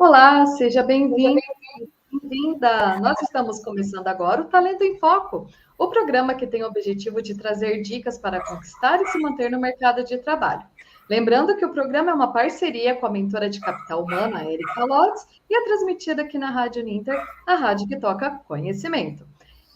Olá, seja bem-vindo, bem-vinda. Nós estamos começando agora o Talento em Foco, o programa que tem o objetivo de trazer dicas para conquistar e se manter no mercado de trabalho. Lembrando que o programa é uma parceria com a mentora de capital humano, a Erika Lotz, e é transmitida aqui na Rádio Ninter, a rádio que toca conhecimento.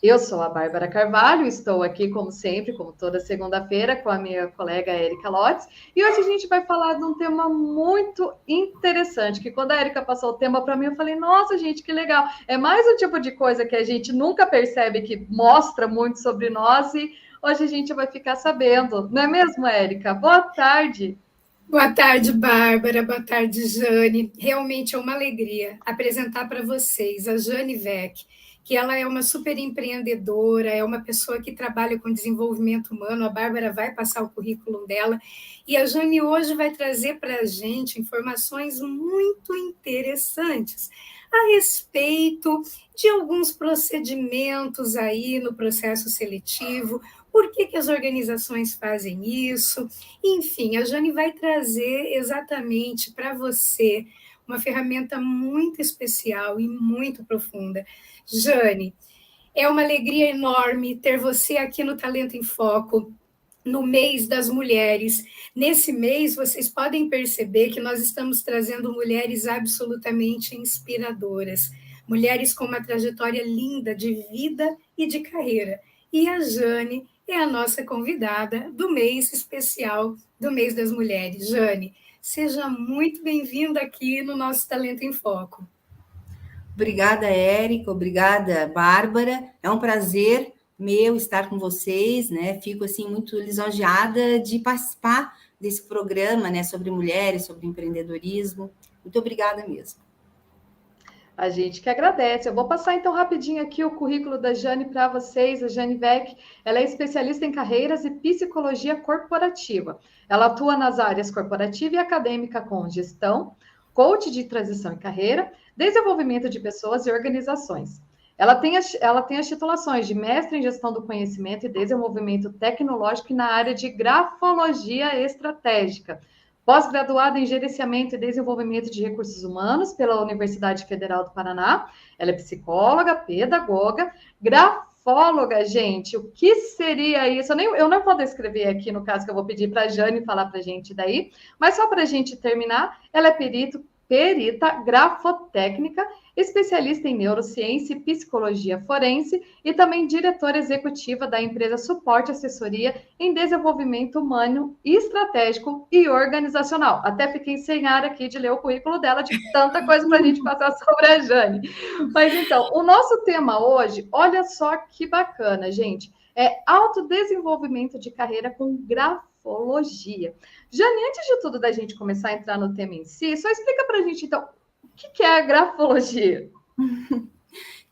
Eu sou a Bárbara Carvalho, estou aqui, como sempre, como toda segunda-feira, com a minha colega Erika Lotz, e hoje a gente vai falar de um tema muito interessante, que quando a Erika passou o tema para mim, eu falei, nossa, gente, que legal. É mais um tipo de coisa que a gente nunca percebe, que mostra muito sobre nós, e hoje a gente vai ficar sabendo. Não é mesmo, Erika? Boa tarde. Boa tarde, Bárbara. Boa tarde, Jane. Realmente é uma alegria apresentar para vocês a Jane Vec, que ela é uma super empreendedora, é uma pessoa que trabalha com desenvolvimento humano. A Bárbara vai passar o currículo dela e a Jane hoje vai trazer para a gente informações muito interessantes a respeito de alguns procedimentos aí no processo seletivo. Por que as organizações fazem isso? Enfim, a Jane vai trazer exatamente para você uma ferramenta muito especial e muito profunda. Jane, é uma alegria enorme ter você aqui no Talento em Foco, no mês das mulheres. Nesse mês, vocês podem perceber que nós estamos trazendo mulheres absolutamente inspiradoras, mulheres com uma trajetória linda de vida e de carreira. E a Jane é a nossa convidada do mês especial do mês das mulheres. Jane, seja muito bem-vinda aqui no nosso Talento em Foco. Obrigada, Érica, obrigada, Bárbara. É um prazer meu estar com vocês, né? Fico assim muito lisonjeada de participar desse programa, né, sobre mulheres, sobre empreendedorismo. Muito obrigada mesmo. A gente que agradece. Eu vou passar então rapidinho aqui o currículo da Jane para vocês. A Jane Vec, ela é especialista em carreiras e psicologia corporativa. Ela atua nas áreas corporativa e acadêmica com gestão, coach de transição e carreira, desenvolvimento de pessoas e organizações. Ela tem as titulações de mestre em gestão do conhecimento e desenvolvimento tecnológico e na área de grafologia estratégica. Pós-graduada em Gerenciamento e Desenvolvimento de Recursos Humanos pela Universidade Federal do Paraná. Ela é psicóloga, pedagoga, grafóloga, gente. O que seria isso? Eu não vou descrever aqui, no caso que eu vou pedir para a Jane falar para a gente daí, mas só para a gente terminar, ela é perita grafotécnica, especialista em neurociência e psicologia forense e também diretora executiva da empresa Suporte Assessoria em Desenvolvimento Humano, Estratégico e Organizacional. Até fiquei sem ar aqui de ler o currículo dela, de tanta coisa para a gente passar sobre a Jane. Mas então, o nosso tema hoje, olha só que bacana, gente, é autodesenvolvimento de carreira com grafologia. Jane, antes de tudo da gente começar a entrar no tema em si, só explica para a gente, então, o que é a grafologia?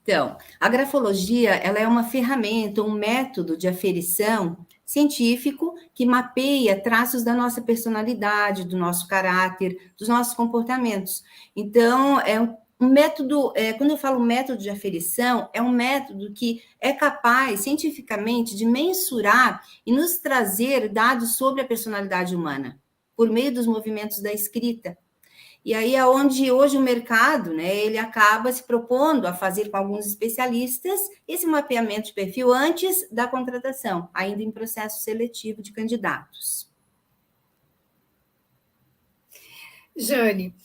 Então, a grafologia, ela é uma ferramenta, um método de aferição científico que mapeia traços da nossa personalidade, do nosso caráter, dos nossos comportamentos. Então, é um método, quando eu falo método de aferição, é um método que é capaz, cientificamente, de mensurar e nos trazer dados sobre a personalidade humana, por meio dos movimentos da escrita. E aí é onde hoje o mercado, né, ele acaba se propondo a fazer com alguns especialistas esse mapeamento de perfil antes da contratação, ainda em processo seletivo de candidatos. Jane,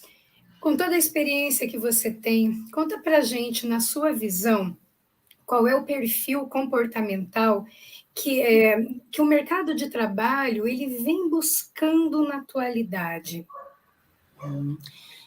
com toda a experiência que você tem, conta para a gente, na sua visão, qual é o perfil comportamental que o mercado de trabalho ele vem buscando na atualidade?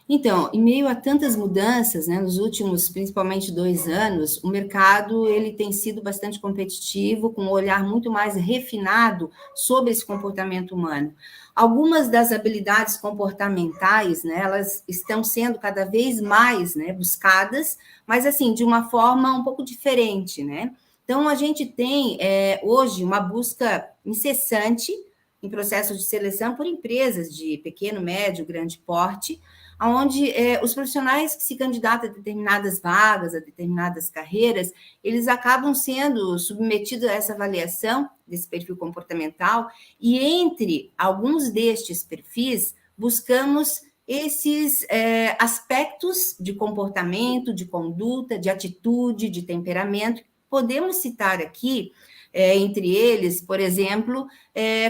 Então, em meio a tantas mudanças, né, nos últimos, principalmente 2 anos, o mercado ele tem sido bastante competitivo, com um olhar muito mais refinado sobre esse comportamento humano. Algumas das habilidades comportamentais, né, elas estão sendo cada vez mais, né, buscadas, mas assim, de uma forma um pouco diferente, né? Então, a gente tem hoje uma busca incessante em processo de seleção por empresas de pequeno, médio, grande porte, onde os profissionais que se candidatam a determinadas vagas, a determinadas carreiras, eles acabam sendo submetidos a essa avaliação desse perfil comportamental, e entre alguns destes perfis, buscamos esses aspectos de comportamento, de conduta, de atitude, de temperamento. Podemos citar aqui, entre eles, por exemplo,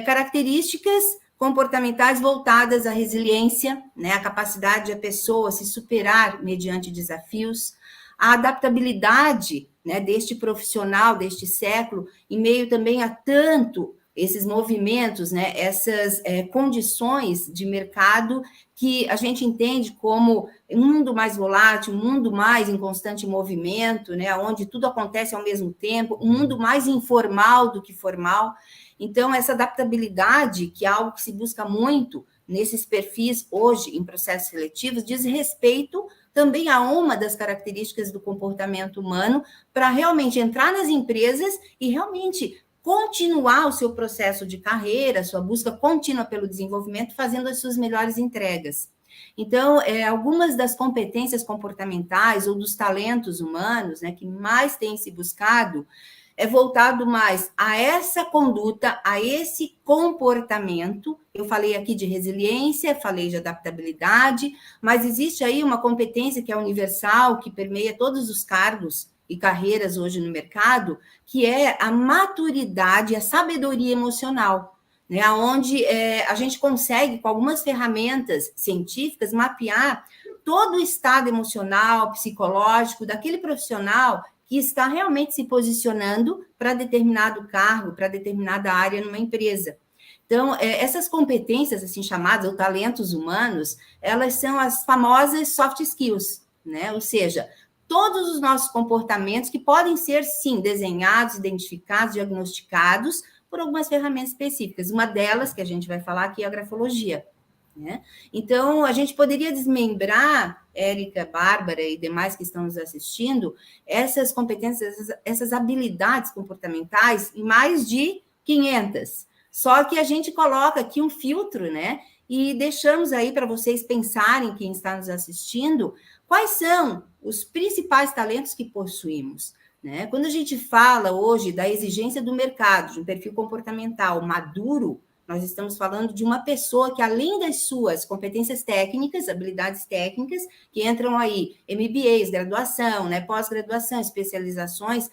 características comportamentais voltadas à resiliência, né, a capacidade da pessoa se superar mediante desafios, a adaptabilidade, né, deste profissional, deste século, em meio também a tanto esses movimentos, né, essas condições de mercado que a gente entende como um mundo mais volátil, um mundo mais em constante movimento, né, onde tudo acontece ao mesmo tempo, um mundo mais informal do que formal. Então, essa adaptabilidade, que é algo que se busca muito nesses perfis hoje em processos seletivos, diz respeito também a uma das características do comportamento humano para realmente entrar nas empresas e realmente continuar o seu processo de carreira, sua busca contínua pelo desenvolvimento, fazendo as suas melhores entregas. Então, algumas das competências comportamentais ou dos talentos humanos, né, que mais têm se buscado, é voltado mais a essa conduta, a esse comportamento. Eu falei aqui de resiliência, falei de adaptabilidade, mas existe aí uma competência que é universal, que permeia todos os cargos e carreiras hoje no mercado, que é a maturidade, a sabedoria emocional, né? Onde a gente consegue, com algumas ferramentas científicas, mapear todo o estado emocional, psicológico daquele profissional que está realmente se posicionando para determinado cargo, para determinada área numa empresa. Então, essas competências, assim chamadas, ou talentos humanos, elas são as famosas soft skills, né? Ou seja, todos os nossos comportamentos que podem ser, sim, desenhados, identificados, diagnosticados por algumas ferramentas específicas. Uma delas, que a gente vai falar aqui, é a grafologia, né? Então, a gente poderia desmembrar, Érica, Bárbara e demais que estão nos assistindo, essas competências, essas habilidades comportamentais em mais de 500. Só que a gente coloca aqui um filtro, né? E deixamos aí para vocês pensarem, quem está nos assistindo, quais são os principais talentos que possuímos, né? Quando a gente fala hoje da exigência do mercado, de um perfil comportamental maduro, nós estamos falando de uma pessoa que, além das suas competências técnicas, habilidades técnicas, que entram aí MBAs, graduação, né, pós-graduação, especializações,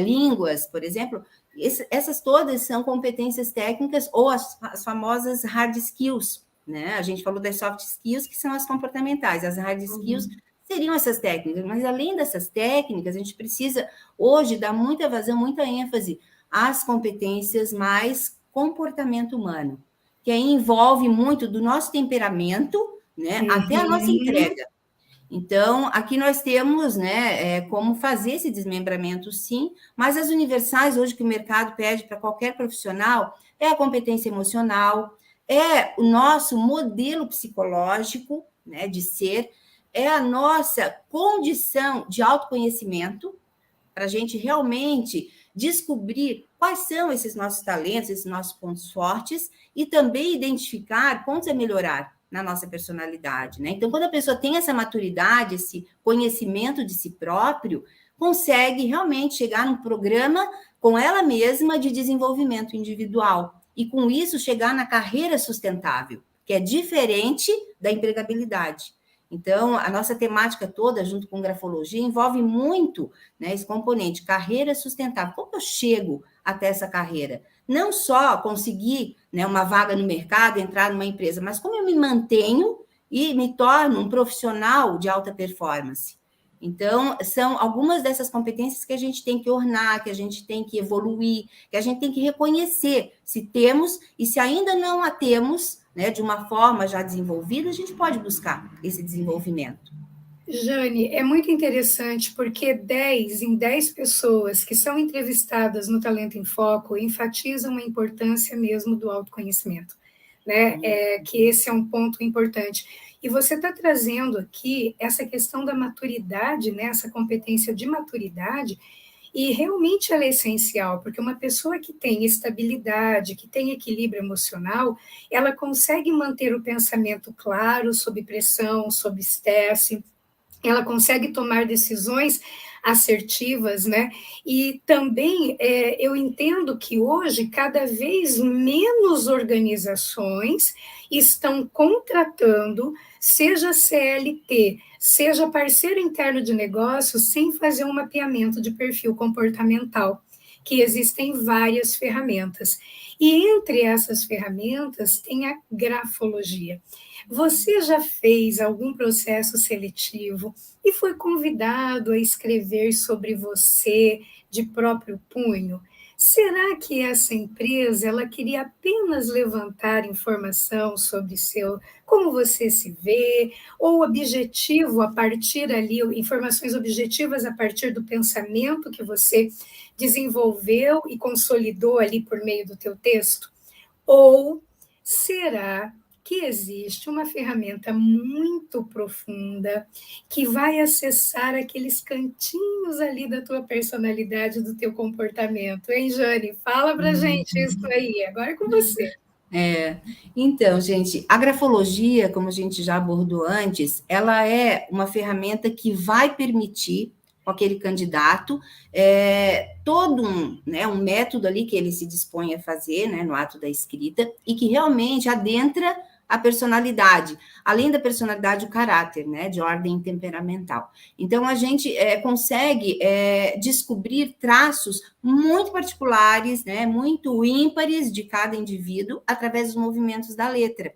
línguas, por exemplo, essas todas são competências técnicas ou as famosas hard skills, né? A gente falou das soft skills, que são as comportamentais, as hard skills seriam essas técnicas, mas além dessas técnicas, a gente precisa hoje dar muita vazão, muita ênfase às competências mais comportamento humano, que aí envolve muito do nosso temperamento, né, até a nossa entrega. Então, aqui nós temos, né, como fazer esse desmembramento, sim, mas as universais, hoje, que o mercado pede para qualquer profissional, é a competência emocional, é o nosso modelo psicológico, né, de ser, é a nossa condição de autoconhecimento, para a gente realmente descobrir quais são esses nossos talentos, esses nossos pontos fortes, e também identificar pontos a melhorar na nossa personalidade, né? Então, quando a pessoa tem essa maturidade, esse conhecimento de si próprio, consegue realmente chegar num programa com ela mesma de desenvolvimento individual, e com isso chegar na carreira sustentável, que é diferente da empregabilidade. Então, a nossa temática toda, junto com grafologia, envolve muito, né, esse componente, carreira sustentável. Como eu chego até essa carreira? Não só conseguir, né, uma vaga no mercado, entrar numa empresa, mas como eu me mantenho e me torno um profissional de alta performance. Então, são algumas dessas competências que a gente tem que ornar, que a gente tem que evoluir, que a gente tem que reconhecer se temos, e se ainda não a temos, né, de uma forma já desenvolvida, a gente pode buscar esse desenvolvimento. Jane, é muito interessante porque 10 em 10 pessoas que são entrevistadas no Talento em Foco enfatizam a importância mesmo do autoconhecimento, né? Que esse é um ponto importante. E você está trazendo aqui essa questão da maturidade, né? Essa competência de maturidade, e realmente ela é essencial, porque uma pessoa que tem estabilidade, que tem equilíbrio emocional, ela consegue manter o pensamento claro, sob pressão, sob estresse, ela consegue tomar decisões assertivas, né? E também eu entendo que hoje cada vez menos organizações estão contratando seja CLT, seja parceiro interno de negócio, sem fazer um mapeamento de perfil comportamental, que existem várias ferramentas. E entre essas ferramentas tem a grafologia. Você já fez algum processo seletivo e foi convidado a escrever sobre você de próprio punho? Será que essa empresa ela queria apenas levantar informação sobre como você se vê, ou objetivo a partir ali, informações objetivas a partir do pensamento que você desenvolveu e consolidou ali por meio do teu texto? Ou será que existe uma ferramenta muito profunda que vai acessar aqueles cantinhos ali da tua personalidade, do teu comportamento? Hein, Jane? Fala pra gente isso aí, agora é com você. Então, gente, a grafologia, como a gente já abordou antes, ela é uma ferramenta que vai permitir com aquele candidato todo um método ali que ele se dispõe a fazer, né, no ato da escrita, e que realmente adentra a personalidade, além da personalidade, o caráter, né, de ordem temperamental. Então, a gente consegue descobrir traços muito particulares, né, muito ímpares de cada indivíduo, através dos movimentos da letra.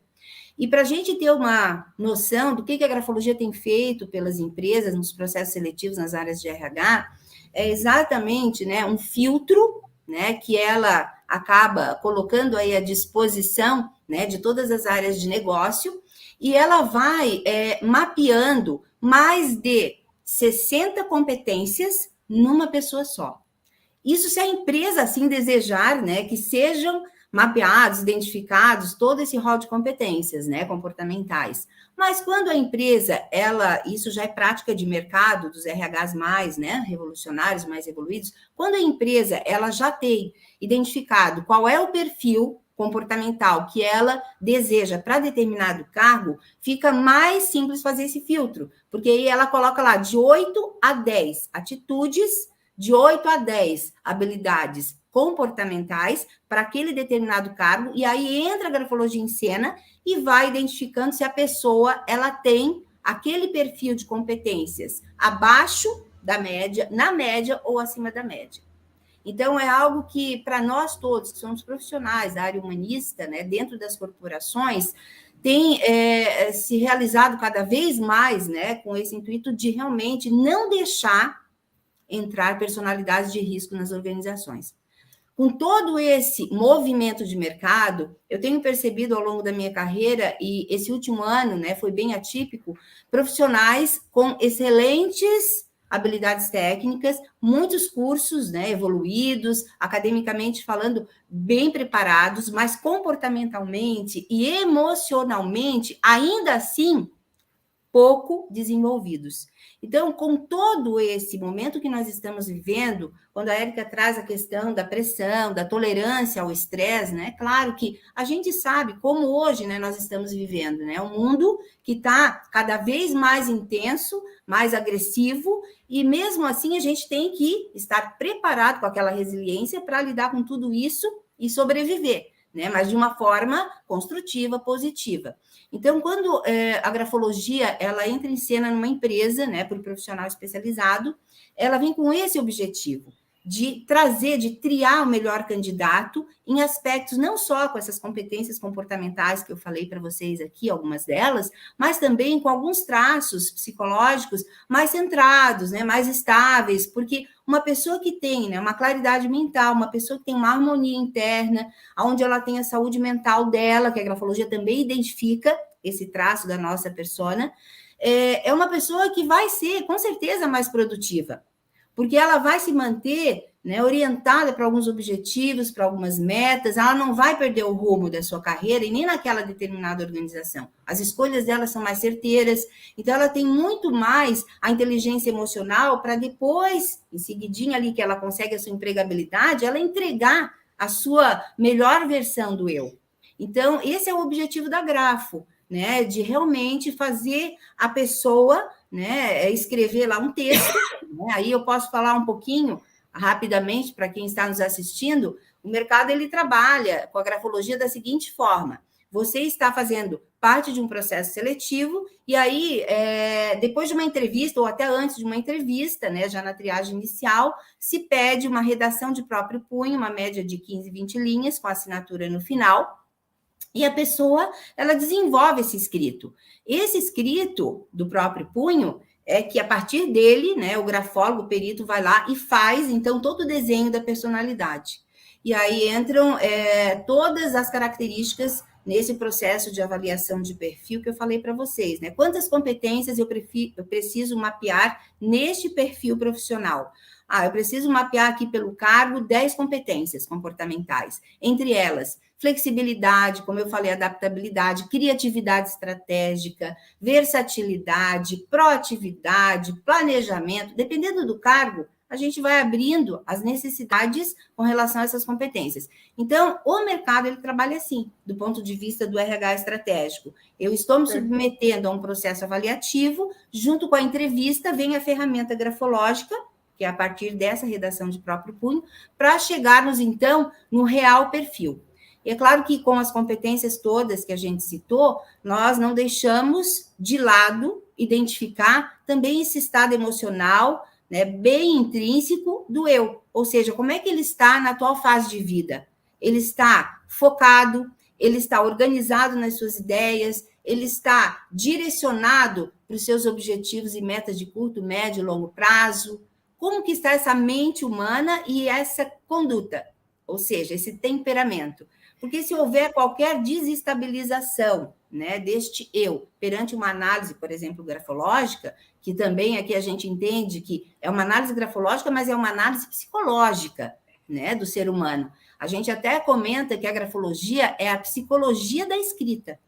E para a gente ter uma noção do que a grafologia tem feito pelas empresas nos processos seletivos nas áreas de RH, é exatamente, né, um filtro, né, que ela acaba colocando aí à disposição, né, de todas as áreas de negócio, e ela vai mapeando mais de 60 competências numa pessoa só. Isso se a empresa assim desejar, né, que sejam mapeados, identificados, todo esse rol de competências, né, comportamentais. Mas quando a empresa, isso já é prática de mercado dos RHs mais, né, revolucionários, mais evoluídos, quando a empresa, ela já tem identificado qual é o perfil comportamental que ela deseja para determinado cargo, fica mais simples fazer esse filtro, porque aí ela coloca lá de 8 a 10 atitudes, de 8 a 10 habilidades comportamentais para aquele determinado cargo, e aí entra a grafologia em cena e vai identificando se a pessoa ela tem aquele perfil de competências abaixo da média, na média ou acima da média. Então, é algo que, para nós todos, que somos profissionais da área humanista, né, dentro das corporações, tem se realizado cada vez mais, né, com esse intuito de realmente não deixar entrar personalidades de risco nas organizações. Com todo esse movimento de mercado, eu tenho percebido ao longo da minha carreira, e esse último ano, né, foi bem atípico, profissionais com excelentes habilidades técnicas, muitos cursos, né, evoluídos, academicamente falando, bem preparados, mas comportamentalmente e emocionalmente, ainda assim, pouco desenvolvidos. Então, com todo esse momento que nós estamos vivendo, quando a Érica traz a questão da pressão, da tolerância ao estresse, né? Claro que a gente sabe como hoje, né, nós estamos vivendo, né? Um mundo que está cada vez mais intenso, mais agressivo, e mesmo assim a gente tem que estar preparado com aquela resiliência para lidar com tudo isso e sobreviver, né? Mas de uma forma construtiva, positiva. Então, quando a grafologia ela entra em cena numa empresa, né, por um profissional especializado, ela vem com esse objetivo, de trazer, de triar o melhor candidato em aspectos não só com essas competências comportamentais que eu falei para vocês aqui, algumas delas, mas também com alguns traços psicológicos mais centrados, né, mais estáveis, porque uma pessoa que tem, né, uma claridade mental, uma pessoa que tem uma harmonia interna, onde ela tem a saúde mental dela, que a grafologia também identifica esse traço da nossa persona, é uma pessoa que vai ser, com certeza, mais produtiva, porque ela vai se manter, né, orientada para alguns objetivos, para algumas metas, ela não vai perder o rumo da sua carreira e nem naquela determinada organização. As escolhas dela são mais certeiras, então ela tem muito mais a inteligência emocional para depois, em seguidinha ali que ela consegue a sua empregabilidade, ela entregar a sua melhor versão do eu. Então, esse é o objetivo da grafo, né, de realmente fazer a pessoa, né, escrever lá um texto, né, aí eu posso falar um pouquinho rapidamente para quem está nos assistindo. O mercado ele trabalha com a grafologia da seguinte forma: você está fazendo parte de um processo seletivo, e aí, depois de uma entrevista, ou até antes de uma entrevista, né, já na triagem inicial, se pede uma redação de próprio punho, uma média de 15, 20 linhas, com assinatura no final, e a pessoa, ela desenvolve esse escrito. Esse escrito do próprio punho é que, a partir dele, né, o grafólogo, o perito, vai lá e faz, então, todo o desenho da personalidade. E aí entram todas as características nesse processo de avaliação de perfil que eu falei para vocês, né? Quantas competências eu preciso mapear neste perfil profissional? Eu preciso mapear aqui pelo cargo 10 competências comportamentais. Entre elas, flexibilidade, como eu falei, adaptabilidade, criatividade estratégica, versatilidade, proatividade, planejamento. Dependendo do cargo, a gente vai abrindo as necessidades com relação a essas competências. Então, o mercado, ele trabalha assim, do ponto de vista do RH estratégico. Eu estou me submetendo a um processo avaliativo, junto com a entrevista, vem a ferramenta grafológica, que é a partir dessa redação de próprio punho, para chegarmos, então, no real perfil. E é claro que, com as competências todas que a gente citou, nós não deixamos de lado identificar também esse estado emocional, né, bem intrínseco do eu, ou seja, como é que ele está na atual fase de vida? Ele está focado, ele está organizado nas suas ideias, ele está direcionado para os seus objetivos e metas de curto, médio e longo prazo? Como que está essa mente humana e essa conduta, ou seja, esse temperamento? Porque se houver qualquer desestabilização, né, deste eu, perante uma análise, por exemplo, grafológica, que também aqui a gente entende que é uma análise grafológica, mas é uma análise psicológica, né, do ser humano. A gente até comenta que a grafologia é a psicologia da escrita.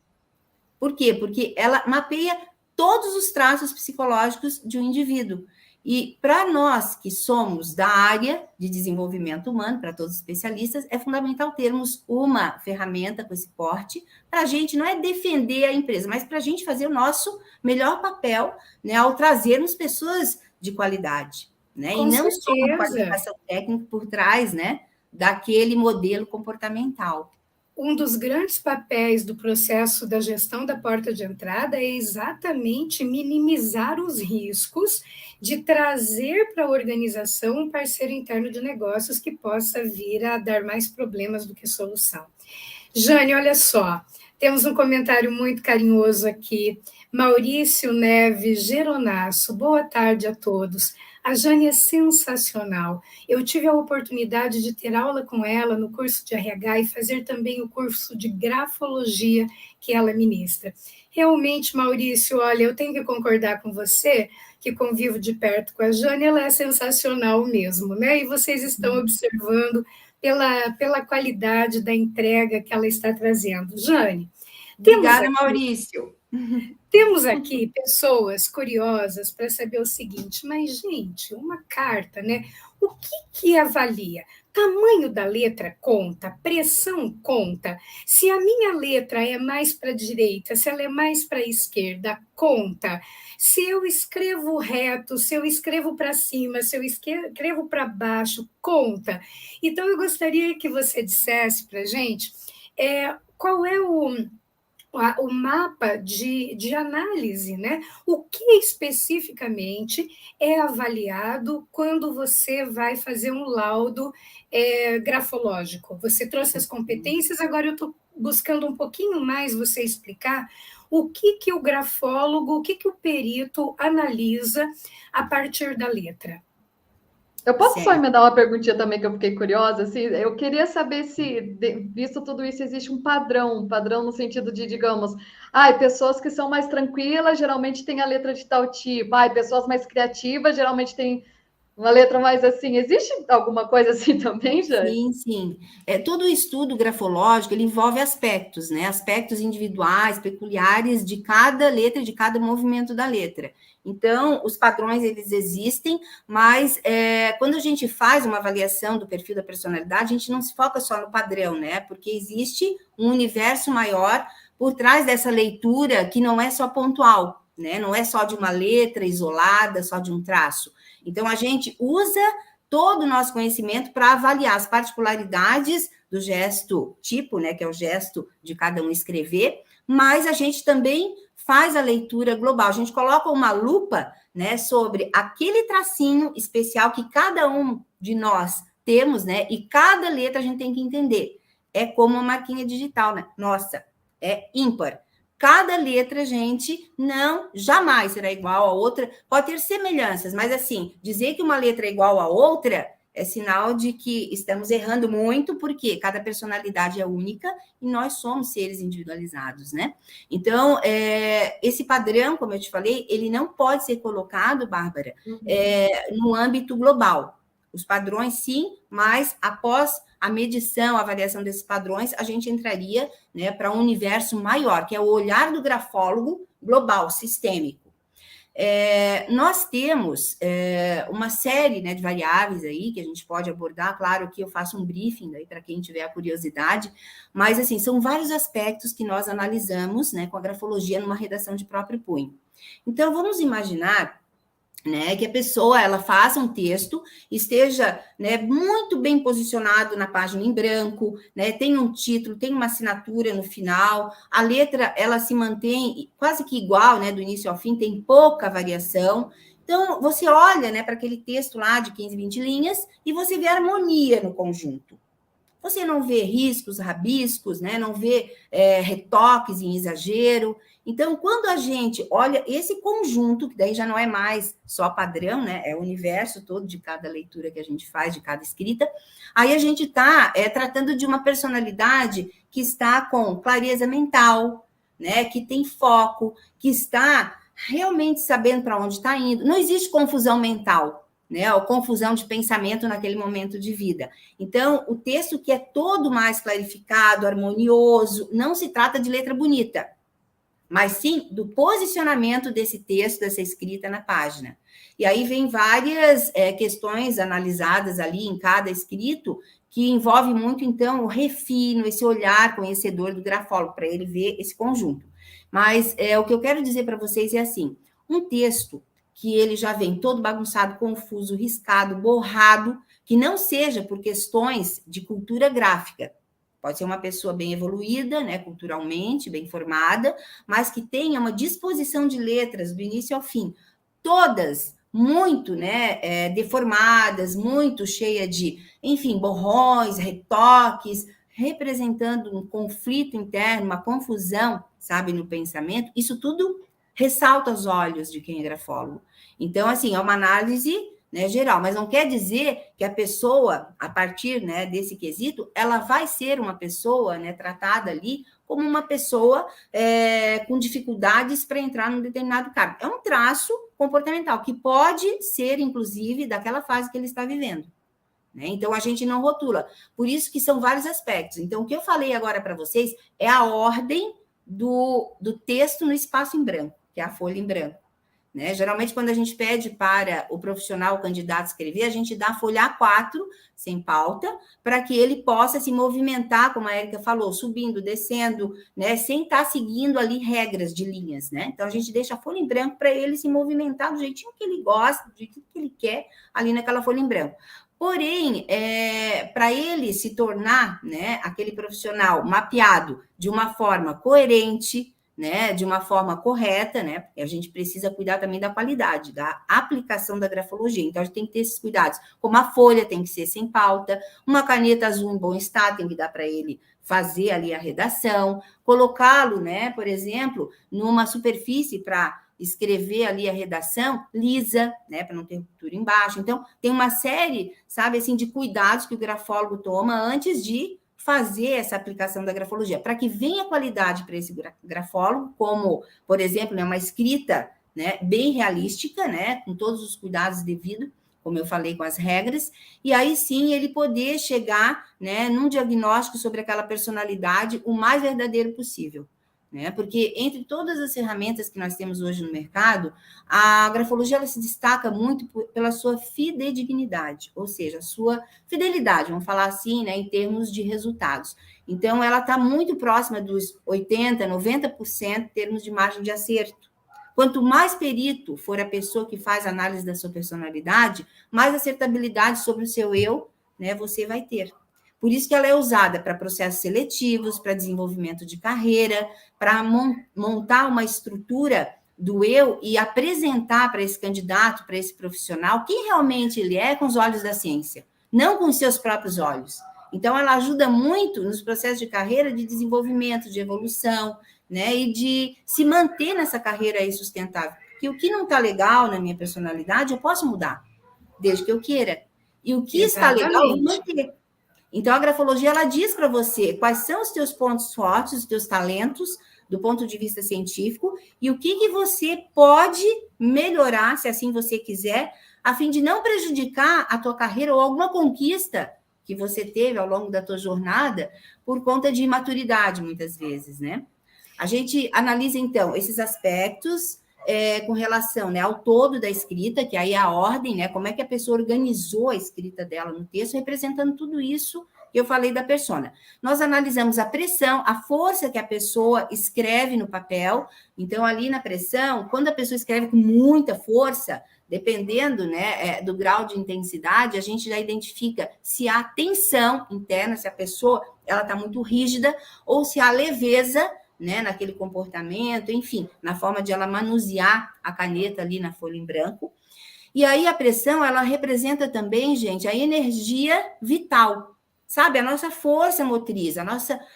Por quê? Porque ela mapeia todos os traços psicológicos de um indivíduo. E para nós que somos da área de desenvolvimento humano, para todos os especialistas, é fundamental termos uma ferramenta com esse porte, para a gente não é defender a empresa, mas para a gente fazer o nosso melhor papel, né, ao trazermos pessoas de qualidade, né? Com e não certeza. só uma qualificação técnica por trás, né, daquele modelo comportamental. Um dos grandes papéis do processo da gestão da porta de entrada é exatamente minimizar os riscos de trazer para a organização um parceiro interno de negócios que possa vir a dar mais problemas do que solução. Jane, olha só, temos um comentário muito carinhoso aqui. Maurício Neves Geronasso, boa tarde a todos. A Jane é sensacional. Eu tive a oportunidade de ter aula com ela no curso de RH e fazer também o curso de grafologia que ela ministra. Realmente, Maurício, olha, eu tenho que concordar com você, que convivo de perto com a Jane, ela é sensacional mesmo, né? E vocês estão observando pela qualidade da entrega que ela está trazendo. Jane, Obrigada, Maurício. Temos aqui pessoas curiosas para saber o seguinte, mas, gente, uma carta, né? O que avalia? Tamanho da letra conta, pressão conta. Se a minha letra é mais para a direita, se ela é mais para a esquerda, conta. Se eu escrevo reto, se eu escrevo para cima, se eu escrevo para baixo, conta. Então, eu gostaria que você dissesse para a gente qual é o mapa de análise, né? O que especificamente é avaliado quando você vai fazer um laudo grafológico? Você trouxe as competências, agora eu estou buscando um pouquinho mais você explicar o que o grafólogo, o que o perito analisa a partir da letra. Eu posso só emendar uma perguntinha também que eu fiquei curiosa? Assim, eu queria saber se, visto tudo isso, existe um padrão no sentido de, digamos, pessoas que são mais tranquilas geralmente têm a letra de tal tipo, pessoas mais criativas geralmente têm uma letra mais assim. Existe alguma coisa assim também, Jane? Sim. Todo o estudo grafológico, ele envolve aspectos, né? Aspectos individuais, peculiares de cada letra, de cada movimento da letra. Então, os padrões, eles existem, mas quando a gente faz uma avaliação do perfil da personalidade, a gente não se foca só no padrão, né? Porque existe um universo maior por trás dessa leitura que não é só pontual, né? Não é só de uma letra isolada, só de um traço. Então, a gente usa todo o nosso conhecimento para avaliar as particularidades do gesto tipo, né, que é o gesto de cada um escrever, mas a gente também faz a leitura global. A gente coloca uma lupa, né, sobre aquele tracinho especial que cada um de nós temos, né, e cada letra a gente tem que entender. É como uma marquinha digital, né? Nossa, é ímpar. Cada letra, gente, não, jamais será igual a outra. Pode ter semelhanças, mas assim, dizer que uma letra é igual a outra é sinal de que estamos errando muito, porque cada personalidade é única e nós somos seres individualizados, né? Então, esse padrão, como eu te falei, ele não pode ser colocado, Bárbara, no âmbito global. Os padrões, sim, mas após a medição, a avaliação desses padrões, a gente entraria, né, para um universo maior, que é o olhar do grafólogo global, sistêmico. Nós temos uma série, né, de variáveis aí que a gente pode abordar. Claro que eu faço um briefing aí para quem tiver a curiosidade, mas assim, são vários aspectos que nós analisamos, né, com a grafologia numa redação de próprio punho. Então, vamos imaginar, né, que a pessoa ela faça um texto, esteja, né, muito bem posicionado na página em branco, né, tem um título, tem uma assinatura no final, a letra ela se mantém quase que igual, né, do início ao fim, tem pouca variação. Então, você olha, né, para aquele texto lá de 15, 20 linhas e você vê harmonia no conjunto. Você não vê riscos, rabiscos, né? Não vê retoques em exagero. Então, quando a gente olha esse conjunto, que daí já não é mais só padrão, né? É o universo todo de cada leitura que a gente faz, de cada escrita, aí a gente está tratando de uma personalidade que está com clareza mental, né? Que tem foco, que está realmente sabendo para onde está indo. Não existe confusão mental, né, ou confusão de pensamento naquele momento de vida. Então, o texto que é todo mais clarificado, harmonioso, não se trata de letra bonita, mas sim do posicionamento desse texto, dessa escrita na página. E aí vem várias questões analisadas ali em cada escrito, que envolve muito, então, o refino, esse olhar conhecedor do grafólogo, para ele ver esse conjunto. Mas o que eu quero dizer para vocês é assim, um texto que ele já vem todo bagunçado, confuso, riscado, borrado, que não seja por questões de cultura gráfica. Pode ser uma pessoa bem evoluída, né, culturalmente, bem formada, mas que tenha uma disposição de letras do início ao fim, todas muito, né, deformadas, muito cheia de, enfim, borrões, retoques, representando um conflito interno, uma confusão, sabe, no pensamento. Isso tudo ressalta aos olhos de quem é grafólogo. Então, assim, é uma análise, né, geral, mas não quer dizer que a pessoa, a partir, né, desse quesito, ela vai ser uma pessoa, né, tratada ali como uma pessoa com dificuldades para entrar num determinado cargo. É um traço comportamental que pode ser, inclusive, daquela fase que ele está vivendo, né? Então, a gente não rotula. Por isso que são vários aspectos. Então, o que eu falei agora para vocês é a ordem do texto no espaço em branco, que é a folha em branco, né? Geralmente, quando a gente pede para o profissional, o candidato escrever, a gente dá a folha A4, sem pauta, para que ele possa se movimentar, como a Érica falou, subindo, descendo, né? Sem estar seguindo ali regras de linhas, né? Então, a gente deixa a folha em branco para ele se movimentar do jeitinho que ele gosta, do jeitinho que ele quer, ali naquela folha em branco. Porém, para ele se tornar, né, aquele profissional mapeado de uma forma coerente, né, de uma forma correta, né, porque a gente precisa cuidar também da qualidade, da aplicação da grafologia. Então, a gente tem que ter esses cuidados. Como a folha tem que ser sem pauta, uma caneta azul em bom estado tem que dar para ele fazer ali a redação, colocá-lo, né, por exemplo, numa superfície para escrever ali a redação lisa, né, para não ter ruptura embaixo. Então, tem uma série, sabe, assim, de cuidados que o grafólogo toma antes de fazer essa aplicação da grafologia, para que venha qualidade para esse grafólogo, como, por exemplo, né, uma escrita, né, bem realística, né, com todos os cuidados devidos, como eu falei, com as regras, e aí sim ele poder chegar, né, num diagnóstico sobre aquela personalidade o mais verdadeiro possível, né? Porque entre todas as ferramentas que nós temos hoje no mercado, a grafologia ela se destaca muito pela sua fidedignidade, ou seja, a sua fidelidade, vamos falar assim, né, em termos de resultados. Então, ela está muito próxima dos 80%, 90% em termos de margem de acerto. Quanto mais perito for a pessoa que faz análise da sua personalidade, mais acertabilidade sobre o seu eu, né, você vai ter. Por isso que ela é usada para processos seletivos, para desenvolvimento de carreira, para montar uma estrutura do eu e apresentar para esse candidato, para esse profissional, quem realmente ele é com os olhos da ciência, não com os seus próprios olhos. Então, ela ajuda muito nos processos de carreira, de desenvolvimento, de evolução, né? E de se manter nessa carreira aí sustentável. Porque o que não está legal na minha personalidade, eu posso mudar, desde que eu queira. E o que está legal, eu vou manter. Então, a grafologia, ela diz para você quais são os teus pontos fortes, os teus talentos, do ponto de vista científico, e o que você pode melhorar, se assim você quiser, a fim de não prejudicar a tua carreira ou alguma conquista que você teve ao longo da tua jornada por conta de imaturidade, muitas vezes, né? A gente analisa, então, esses aspectos com relação, né, ao todo da escrita, que aí é a ordem, né, como é que a pessoa organizou a escrita dela no texto, representando tudo isso que eu falei da persona. Nós analisamos a pressão, a força que a pessoa escreve no papel. Então, ali na pressão, quando a pessoa escreve com muita força, dependendo, né, do grau de intensidade, a gente já identifica se há tensão interna, se a pessoa ela está muito rígida, ou se há leveza, né, naquele comportamento, enfim, na forma de ela manusear a caneta ali na folha em branco. E aí a pressão, ela representa também, gente, a energia vital, sabe? A nossa força motriz,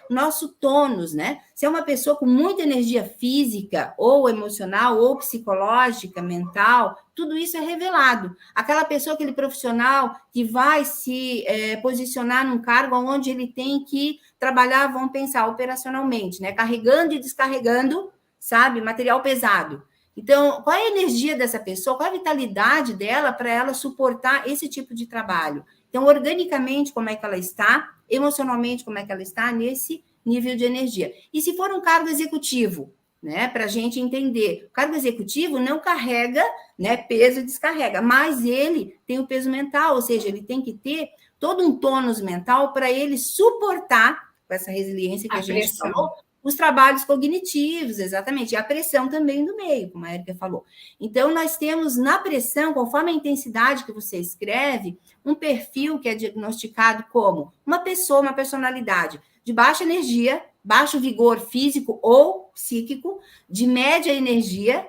nosso tônus, né? Se é uma pessoa com muita energia física, ou emocional, ou psicológica, mental, tudo isso é revelado. Aquela pessoa, aquele profissional que vai se posicionar num cargo onde ele tem que trabalhar, vamos pensar, operacionalmente, né? Carregando e descarregando, sabe? Material pesado. Então, qual é a energia dessa pessoa? Qual é a vitalidade dela para ela suportar esse tipo de trabalho? Então, organicamente, como é que ela está? Emocionalmente, como é que ela está nesse nível de energia? E se for um cargo executivo, né? Para a gente entender, o cargo executivo não carrega, né, peso e descarrega, mas ele tem o peso mental, ou seja, ele tem que ter todo um tônus mental para ele suportar, com essa resiliência que a gente falou, os trabalhos cognitivos, exatamente, e a pressão também do meio, como a Érica falou. Então, nós temos na pressão, conforme a intensidade que você escreve, um perfil que é diagnosticado como uma pessoa, uma personalidade de baixa energia, baixo vigor físico ou psíquico, de média energia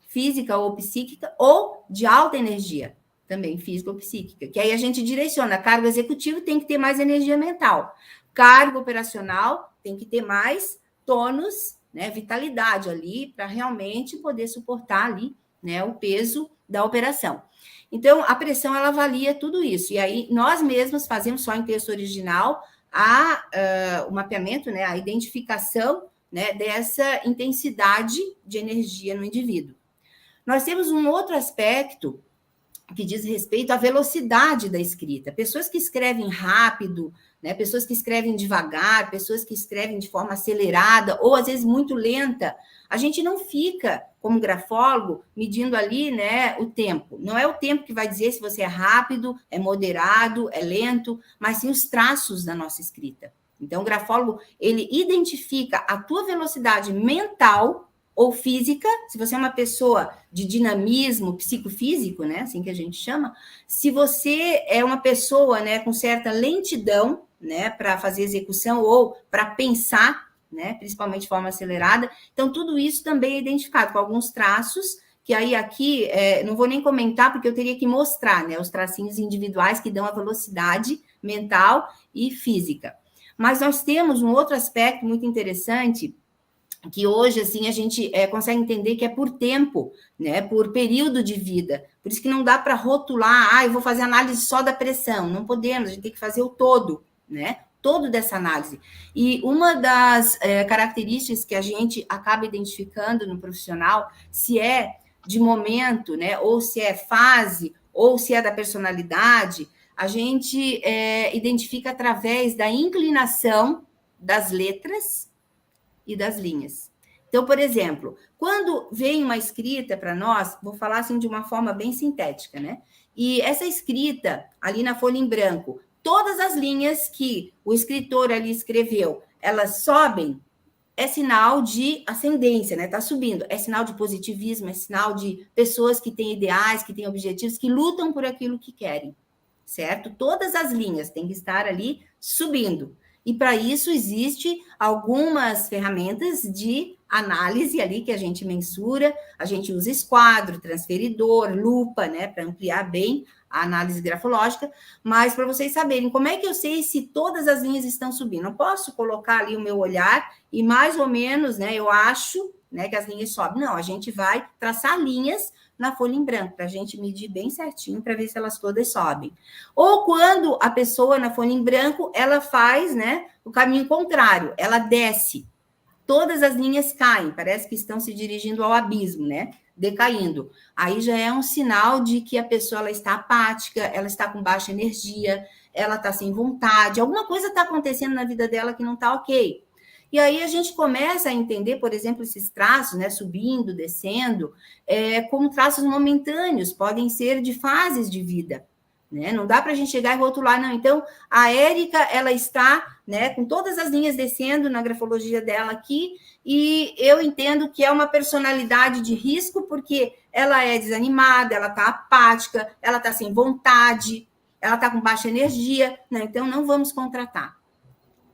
física ou psíquica, ou de alta energia, também física ou psíquica, que aí a gente direciona. Cargo executivo tem que ter mais energia mental. Cargo operacional tem que ter mais tônus, né, vitalidade ali, para realmente poder suportar ali, né, o peso da operação. Então, a pressão, ela avalia tudo isso. E aí, nós mesmos fazemos só em texto original o mapeamento, né, a identificação, né, dessa intensidade de energia no indivíduo. Nós temos um outro aspecto que diz respeito à velocidade da escrita. Pessoas que escrevem rápido, né, pessoas que escrevem devagar, pessoas que escrevem de forma acelerada ou às vezes muito lenta, a gente não fica, como grafólogo, medindo ali, né, o tempo. Não é o tempo que vai dizer se você é rápido, é moderado, é lento, mas sim os traços da nossa escrita. Então, o grafólogo, ele identifica a tua velocidade mental ou física, se você é uma pessoa de dinamismo psicofísico, né, assim que a gente chama, se você é uma pessoa, né, com certa lentidão, né, para fazer execução ou para pensar, né, principalmente de forma acelerada, então tudo isso também é identificado com alguns traços, que aí aqui, não vou nem comentar, porque eu teria que mostrar, né, os tracinhos individuais que dão a velocidade mental e física. Mas nós temos um outro aspecto muito interessante, que hoje, assim, a gente consegue entender que é por tempo, né, por período de vida. Por isso que não dá para rotular, eu vou fazer análise só da pressão. Não podemos, a gente tem que fazer o todo, né, todo dessa análise. E uma das características que a gente acaba identificando no profissional, se é de momento, né, ou se é fase, ou se é da personalidade, a gente identifica através da inclinação das letras e das linhas. Então, por exemplo, quando vem uma escrita para nós, vou falar assim de uma forma bem sintética, né? E essa escrita ali na folha em branco, todas as linhas que o escritor ali escreveu, elas sobem é sinal de ascendência, né? Tá subindo. É sinal de positivismo, é sinal de pessoas que têm ideais, que têm objetivos, que lutam por aquilo que querem, certo? Todas as linhas têm que estar ali subindo. E para isso existe algumas ferramentas de análise ali que a gente mensura, a gente usa esquadro, transferidor, lupa, né, para ampliar bem a análise grafológica, mas para vocês saberem como é que eu sei se todas as linhas estão subindo. Eu posso colocar ali o meu olhar e mais ou menos, né, eu acho, né, que as linhas sobem. Não, a gente vai traçar linhas na folha em branco, para a gente medir bem certinho, para ver se elas todas sobem. Ou quando a pessoa, na folha em branco, ela faz, né, o caminho contrário, ela desce, todas as linhas caem, parece que estão se dirigindo ao abismo, né, decaindo. Aí já é um sinal de que a pessoa ela está apática, ela está com baixa energia, ela está sem vontade, alguma coisa está acontecendo na vida dela que não está ok. E aí a gente começa a entender, por exemplo, esses traços, né, subindo, descendo, como traços momentâneos, podem ser de fases de vida, né? Não dá para a gente chegar e rotular, não. Então, a Érica, ela está, né, com todas as linhas descendo na grafologia dela aqui, e eu entendo que é uma personalidade de risco, porque ela é desanimada, ela está apática, ela está sem vontade, ela está com baixa energia, né? Então não vamos contratar.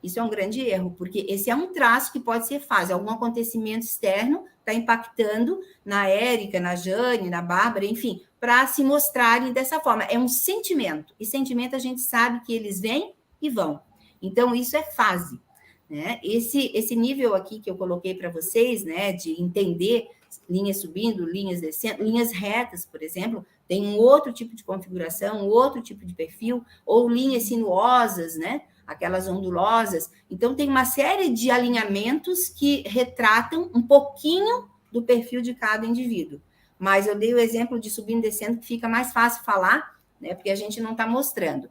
Isso é um grande erro, porque esse é um traço que pode ser fase. Algum acontecimento externo está impactando na Érica, na Jane, na Bárbara, enfim, para se mostrarem dessa forma. É um sentimento. E sentimento a gente sabe que eles vêm e vão. Então, isso é fase, né? Esse nível aqui que eu coloquei para vocês, né, de entender linhas subindo, linhas descendo, linhas retas, por exemplo, tem um outro tipo de configuração, um outro tipo de perfil, ou linhas sinuosas, né? Aquelas ondulosas. Então, tem uma série de alinhamentos que retratam um pouquinho do perfil de cada indivíduo. Mas eu dei o exemplo de subindo e descendo, que fica mais fácil falar, né? Porque a gente não está mostrando.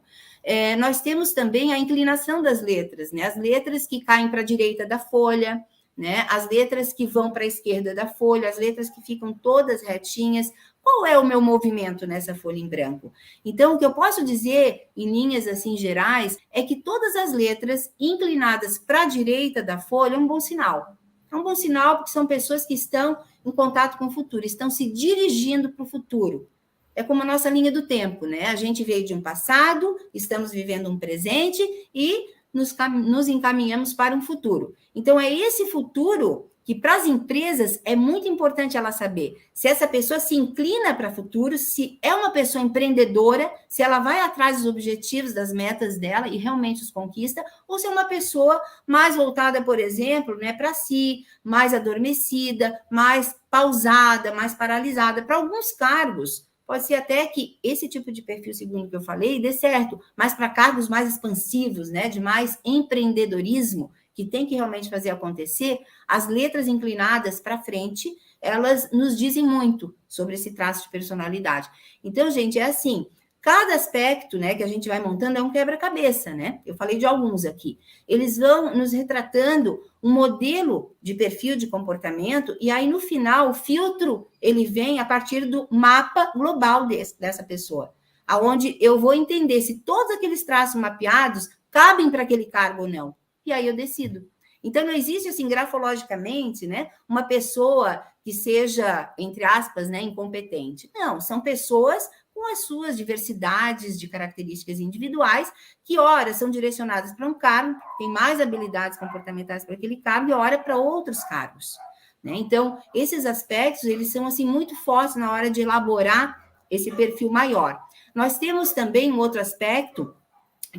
Nós temos também a inclinação das letras, né? As letras que caem para a direita da folha, né? As letras que vão para a esquerda da folha, as letras que ficam todas retinhas. Qual é o meu movimento nessa folha em branco? Então, o que eu posso dizer, em linhas assim gerais, é que todas as letras inclinadas para a direita da folha é um bom sinal. É um bom sinal porque são pessoas que estão em contato com o futuro, estão se dirigindo para o futuro. É como a nossa linha do tempo, né? A gente veio de um passado, estamos vivendo um presente e nos encaminhamos para um futuro. Então, é esse futuro que para as empresas é muito importante ela saber se essa pessoa se inclina para o futuro, se é uma pessoa empreendedora, se ela vai atrás dos objetivos, das metas dela e realmente os conquista, ou se é uma pessoa mais voltada, por exemplo, né, para si, mais adormecida, mais pausada, mais paralisada. Para alguns cargos, pode ser até que esse tipo de perfil, segundo o que eu falei, dê certo, mas para cargos mais expansivos, né, de mais empreendedorismo, que tem que realmente fazer acontecer, as letras inclinadas para frente, elas nos dizem muito sobre esse traço de personalidade. Então, gente, é assim, cada aspecto, né, que a gente vai montando é um quebra-cabeça, né? Eu falei de alguns aqui. Eles vão nos retratando um modelo de perfil de comportamento e aí, no final, o filtro, ele vem a partir do mapa global dessa pessoa, aonde eu vou entender se todos aqueles traços mapeados cabem para aquele cargo ou não. E aí eu decido. Então, não existe, assim, grafologicamente, né, uma pessoa que seja, entre aspas, né, incompetente. Não, são pessoas com as suas diversidades de características individuais, que, ora, são direcionadas para um cargo, tem mais habilidades comportamentais para aquele cargo, e, ora, para outros cargos, né? Então, esses aspectos, eles são, assim, muito fortes na hora de elaborar esse perfil maior. Nós temos também um outro aspecto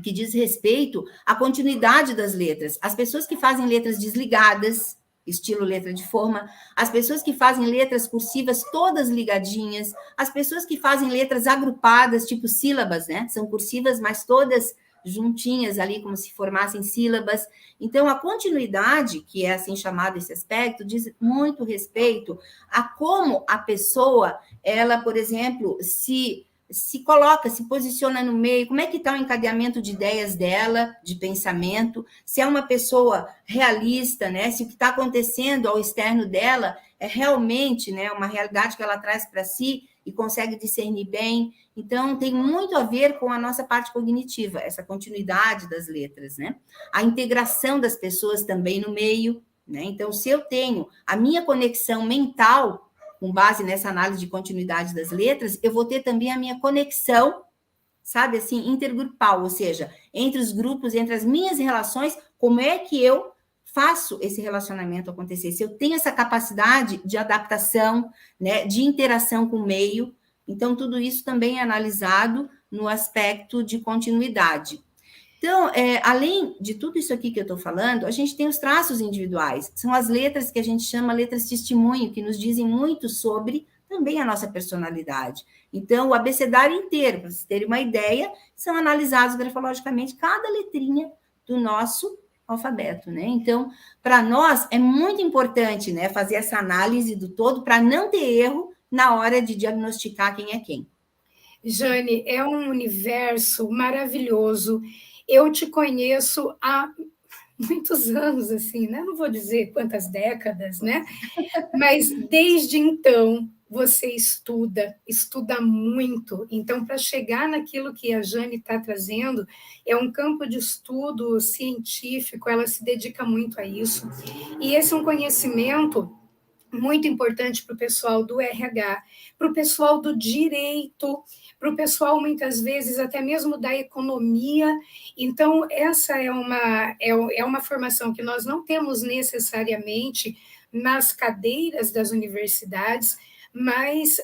que diz respeito à continuidade das letras. As pessoas que fazem letras desligadas, estilo letra de forma, as pessoas que fazem letras cursivas todas ligadinhas, as pessoas que fazem letras agrupadas, tipo sílabas, né? São cursivas, mas todas juntinhas ali, como se formassem sílabas. Então, a continuidade, que é assim chamado esse aspecto, diz muito respeito a como a pessoa, ela, por exemplo, se coloca, se posiciona no meio, como é que está o encadeamento de ideias dela, de pensamento, se é uma pessoa realista, né? Se o que está acontecendo ao externo dela é realmente, né, uma realidade que ela traz para si e consegue discernir bem. Então, tem muito a ver com a nossa parte cognitiva, essa continuidade das letras, né? A integração das pessoas também no meio, né? Então, se eu tenho a minha conexão mental, com base nessa análise de continuidade das letras, eu vou ter também a minha conexão, sabe, assim, intergrupal, ou seja, entre os grupos, entre as minhas relações, como é que eu faço esse relacionamento acontecer? Se eu tenho essa capacidade de adaptação, né, de interação com o meio, então tudo isso também é analisado no aspecto de continuidade. Então, além de tudo isso aqui que eu estou falando, a gente tem os traços individuais, são as letras que a gente chama letras testemunho, que nos dizem muito sobre também a nossa personalidade. Então, o abecedário inteiro, para vocês terem uma ideia, são analisados grafologicamente cada letrinha do nosso alfabeto, né? Então, para nós é muito importante, né, fazer essa análise do todo para não ter erro na hora de diagnosticar quem é quem. Jane, é um universo maravilhoso. Eu te conheço há muitos anos, assim, né? Não vou dizer quantas décadas, né? Mas desde então você estuda muito. Então, para chegar naquilo que a Jane está trazendo, é um campo de estudo científico, ela se dedica muito a isso. E esse é um conhecimento muito importante para o pessoal do RH, para o pessoal do direito, para o pessoal, muitas vezes, até mesmo da economia. Então, essa é uma formação que nós não temos necessariamente nas cadeiras das universidades, mas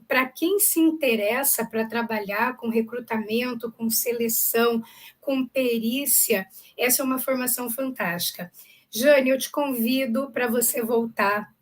para quem se interessa para trabalhar com recrutamento, com seleção, com perícia, essa é uma formação fantástica. Jane, eu te convido para você voltar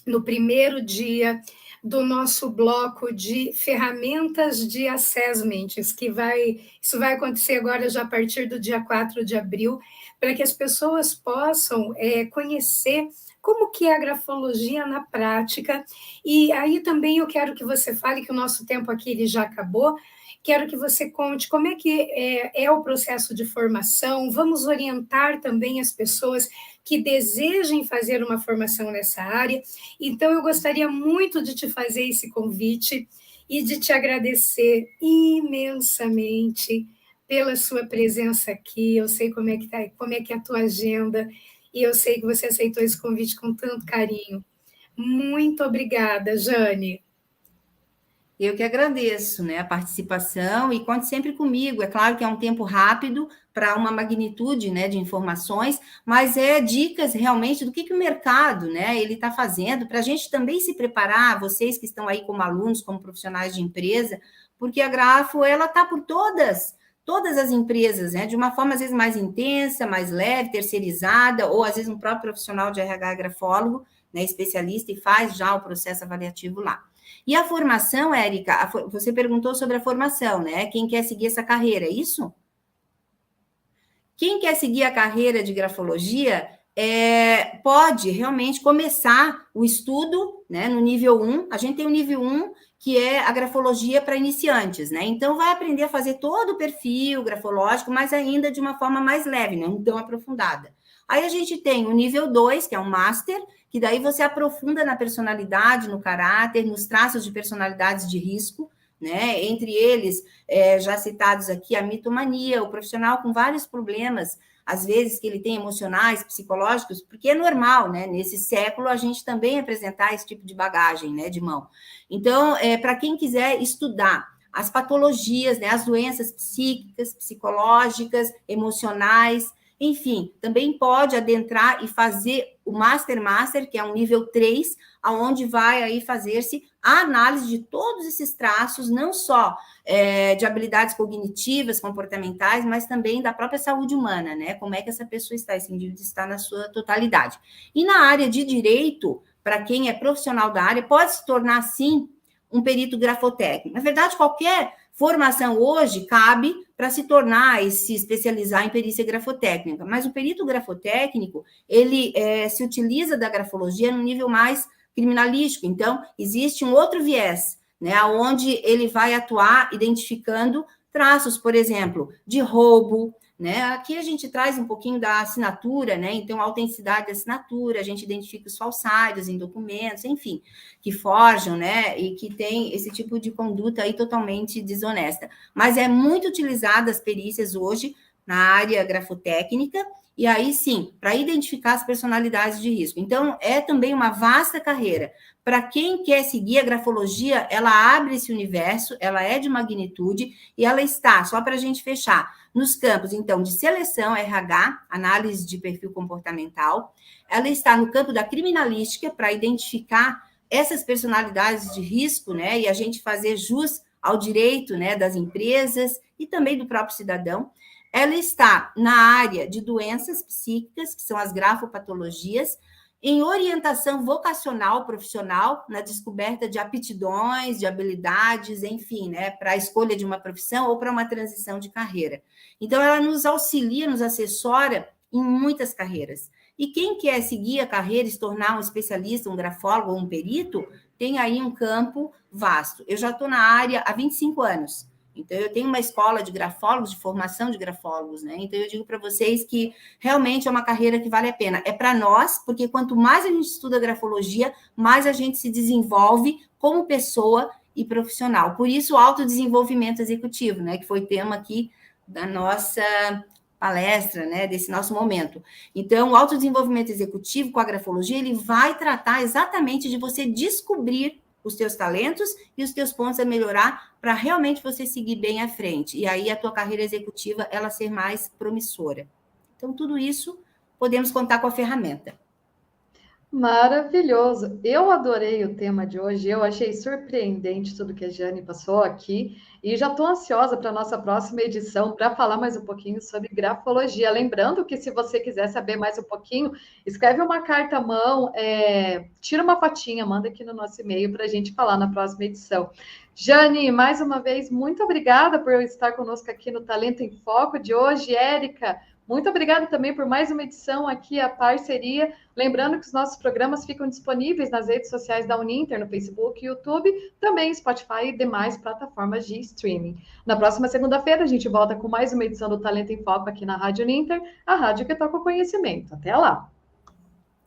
no primeiro dia do nosso bloco de ferramentas de assessment, isso vai acontecer agora já a partir do dia 4 de abril, para que as pessoas possam conhecer como que é a grafologia na prática. E aí também eu quero que você fale, que o nosso tempo aqui ele já acabou, quero que você conte como é que é o processo de formação, vamos orientar também as pessoas que desejem fazer uma formação nessa área. Então, eu gostaria muito de te fazer esse convite e de te agradecer imensamente pela sua presença aqui. Eu sei como é que é a tua agenda, e eu sei que você aceitou esse convite com tanto carinho. Muito obrigada, Jane. Eu que agradeço, né, a participação, e conte sempre comigo. É claro que é um tempo rápido para uma magnitude, né, de informações, mas dicas realmente do que o mercado, né, ele está fazendo, para a gente também se preparar, vocês que estão aí como alunos, como profissionais de empresa, porque a Grafo, ela está por todas as empresas, né, de uma forma às vezes mais intensa, mais leve, terceirizada, ou às vezes um próprio profissional de RH é grafólogo, né, especialista, e faz já o processo avaliativo lá. E a formação, Érica, você perguntou sobre a formação, né? Quem quer seguir essa carreira, é isso? Quem quer seguir a carreira de grafologia pode realmente começar o estudo, né, no nível 1. A gente tem o nível 1, que é a grafologia para iniciantes, né? Então, vai aprender a fazer todo o perfil grafológico, mas ainda de uma forma mais leve, não tão aprofundada. Aí a gente tem o nível 2, que é um master, que daí você aprofunda na personalidade, no caráter, nos traços de personalidades de risco, né? Entre eles, já citados aqui, a mitomania, o profissional com vários problemas, às vezes que ele tem emocionais, psicológicos, porque é normal, né? Nesse século, a gente também apresentar esse tipo de bagagem, né, de mão. Então, para quem quiser estudar as patologias, né, as doenças psíquicas, psicológicas, emocionais, enfim, também pode adentrar e fazer o Master, que é um nível 3, aonde vai aí fazer-se a análise de todos esses traços, não só de habilidades cognitivas, comportamentais, mas também da própria saúde humana, né? Como é que essa pessoa está, esse indivíduo está na sua totalidade. E na área de direito, para quem é profissional da área, pode se tornar, sim, um perito grafotécnico. Na verdade, qualquer formação hoje cabe para se tornar e se especializar em perícia grafotécnica, mas o perito grafotécnico, ele se utiliza da grafologia no nível mais criminalístico, então existe um outro viés, né, onde ele vai atuar identificando traços, por exemplo, de roubo, né? Aqui a gente traz um pouquinho da assinatura, né? Então, a autenticidade da assinatura, a gente identifica os falsários em documentos, enfim, que forjam, né? E que tem esse tipo de conduta aí totalmente desonesta. Mas é muito utilizada as perícias hoje na área grafotécnica, e aí sim, para identificar as personalidades de risco. Então, é também uma vasta carreira. Para quem quer seguir a grafologia, ela abre esse universo, ela é de magnitude, e ela está, só para a gente fechar, nos campos, então, de seleção, RH, análise de perfil comportamental, ela está no campo da criminalística, para identificar essas personalidades de risco, né, e a gente fazer jus ao direito, né, das empresas e também do próprio cidadão. Ela está na área de doenças psíquicas, que são as grafopatologias, em orientação vocacional profissional, na descoberta de aptidões, de habilidades, enfim, né, para a escolha de uma profissão ou para uma transição de carreira. Então, ela nos auxilia, nos assessora em muitas carreiras. E quem quer seguir a carreira e se tornar um especialista, um grafólogo ou um perito, tem aí um campo vasto. Eu já estou na área há 25 anos. Então, eu tenho uma escola de grafólogos, de formação de grafólogos, né? Então, eu digo para vocês que realmente é uma carreira que vale a pena. É para nós, porque quanto mais a gente estuda grafologia, mais a gente se desenvolve como pessoa e profissional. Por isso, o autodesenvolvimento executivo, né? Que foi tema aqui da nossa palestra, né, desse nosso momento. Então, o autodesenvolvimento executivo com a grafologia, ele vai tratar exatamente de você descobrir os teus talentos e os teus pontos a melhorar para realmente você seguir bem à frente. E aí a tua carreira executiva, ela ser mais promissora. Então, tudo isso, podemos contar com a ferramenta. Maravilhoso. Eu adorei o tema de hoje. Eu achei surpreendente tudo que a Jane passou aqui. E já estou ansiosa para a nossa próxima edição para falar mais um pouquinho sobre grafologia. Lembrando que se você quiser saber mais um pouquinho, escreve uma carta à mão, tira uma fotinha, manda aqui no nosso e-mail para a gente falar na próxima edição. Jane, mais uma vez, muito obrigada por estar conosco aqui no Talento em Foco de hoje. Érica, muito obrigada também por mais uma edição aqui, a parceria. Lembrando que os nossos programas ficam disponíveis nas redes sociais da Uninter, no Facebook, YouTube, também Spotify e demais plataformas de streaming. Na próxima segunda-feira, a gente volta com mais uma edição do Talento em Foco aqui na Rádio Uninter, a rádio que toca o conhecimento. Até lá!